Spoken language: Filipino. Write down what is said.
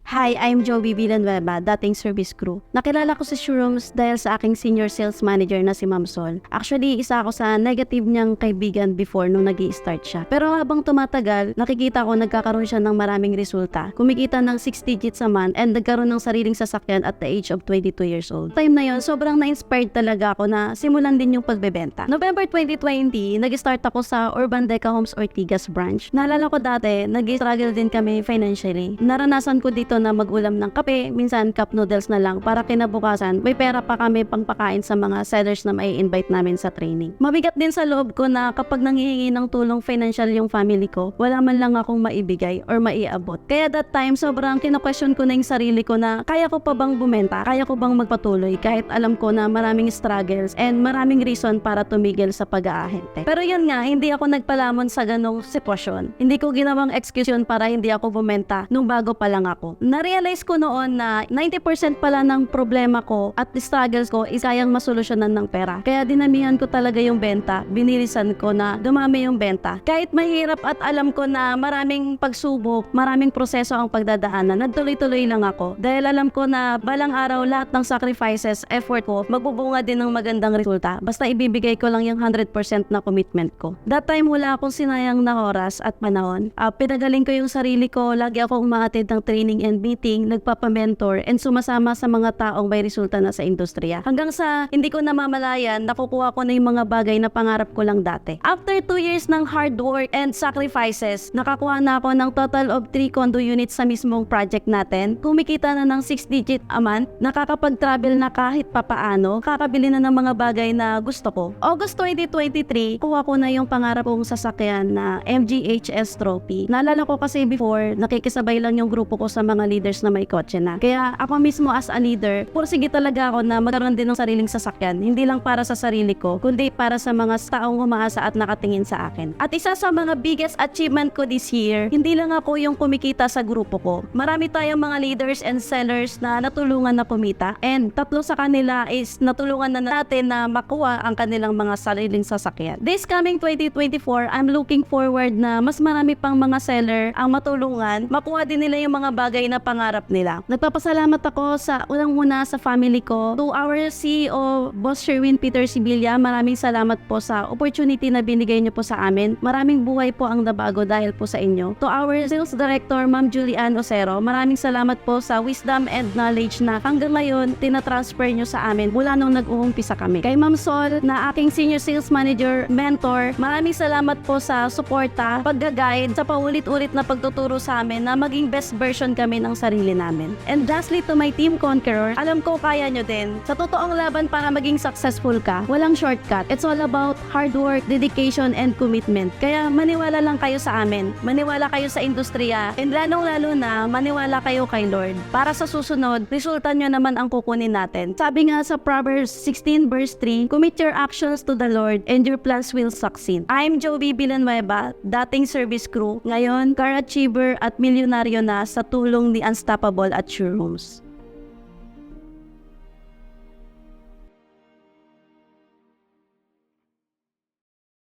Hi, I'm Joey Villanueva, dating service crew. Nakilala ko si Showrooms dahil sa aking senior sales manager na si Ma'am Sol. Actually, isa ako sa negative niyang kaibigan before nung nag-i-start siya. Pero habang tumatagal, nakikita ko nagkakaroon siya ng maraming resulta. Kumikita ng 6 digits a month and nagkaroon ng sariling sasakyan at the age of 22 years old. Time na yon, sobrang na-inspired talaga ako na simulan din yung pagbebenta. November 2020, nag-start ako sa Urban Deca Homes Ortigas branch. Naalala ko dati, nag-struggle din kami financially. Naranasan ko dito na mag-ulam ng kape, minsan cup noodles na lang para kinabukasan may pera pa kami pangpakain sa mga sellers na may invite namin sa training. Mabigat din sa loob ko na kapag nanghihingi ng tulong financial yung family ko, wala man lang akong maibigay or maiabot. Kaya that time, sobrang kina-question ko na yung sarili ko na kaya ko pa bang bumenta? Kaya ko bang magpatuloy kahit alam ko na maraming struggles and maraming reason para tumigil sa pag-aahente. Pero yun nga, hindi ako nagpalamon sa ganong sitwasyon. Hindi ko ginawang excuse yun para hindi ako bumenta nung bago pa lang ako. Na-realize ko noon na 90% pala ng problema ko at struggles ko is kayang masolusyonan ng pera. Kaya dinamihan ko talaga yung benta, binilisan ko na dumami yung benta. Kahit mahirap at alam ko na maraming pagsubok, maraming proseso ang pagdadaanan, nagtuloy-tuloy lang ako. Dahil alam ko na balang araw lahat ng sacrifices, effort ko, magbubunga din ng magandang resulta. Basta ibibigay ko lang yung 100% na commitment ko. That time wala akong sinayang na oras at panahon. Pinagaling ko yung sarili ko, lagi akong umaatid ng training and meeting, nagpapamentor, and sumasama sa mga taong may resulta na sa industriya. Hanggang sa hindi ko namamalayan, nakukuha ko na yung mga bagay na pangarap ko lang dati. After 2 years ng hard work and sacrifices, nakakuha na ako ng total of 3 condo units sa mismong project natin. Kumikita na ng 6 digit a month, nakakapag-travel na kahit papaano, kakabili na ng mga bagay na gusto ko. August 2023, kuha ko na yung pangarap kong sasakyan na MGHS Trophy. Naalala ko kasi before, nakikisabay lang yung grupo ko sa mga leaders na may kotse na. Kaya ako mismo as a leader, pursige talaga ako na magkaroon din ng sariling sasakyan. Hindi lang para sa sarili ko, kundi para sa mga taong umaasa at nakatingin sa akin. At isa sa mga biggest achievement ko this year, hindi lang ako yung kumikita sa grupo ko. Marami tayong mga leaders and sellers na natulungan na pumita. And 3 sa kanila is natulungan na natin na makuha ang kanilang mga sariling sasakyan. This coming 2024, I'm looking forward na mas marami pang mga seller ang matulungan, makuha din nila yung mga bagay na pangarap nila. Nagpapasalamat ako sa unang-una sa family ko. To our CEO, Boss Sherwin Peter Sibilia, maraming salamat po sa opportunity na binigay niyo po sa amin. Maraming buhay po ang nabago dahil po sa inyo. To our Sales Director, Ma'am Julian Ocero, maraming salamat po sa wisdom and knowledge na hanggang ngayon tinatransfer niyo sa amin mula nung nag-uumpisa kami. Kay Ma'am Sol, na aking Senior Sales Manager, Mentor, maraming salamat po sa suporta, pagga-guide, sa paulit-ulit na pagtuturo sa amin na maging best version kami ng sarili namin. And lastly, to my Team Conqueror, alam ko kaya nyo din. Sa totoong laban para maging successful ka, walang shortcut. It's all about hard work, dedication, and commitment. Kaya maniwala lang kayo sa amin. Maniwala kayo sa industriya. And lalong-lalo na, maniwala kayo kay Lord. Para sa susunod, resulta nyo naman ang kukunin natin. Sabi nga sa Proverbs 16 verse 3, commit your actions to the Lord and your plans will succeed. I'm Joey Villanueva, dating service crew. Ngayon, car achiever at milyonaryo na sa tulong ni Unstoppable at Showrooms.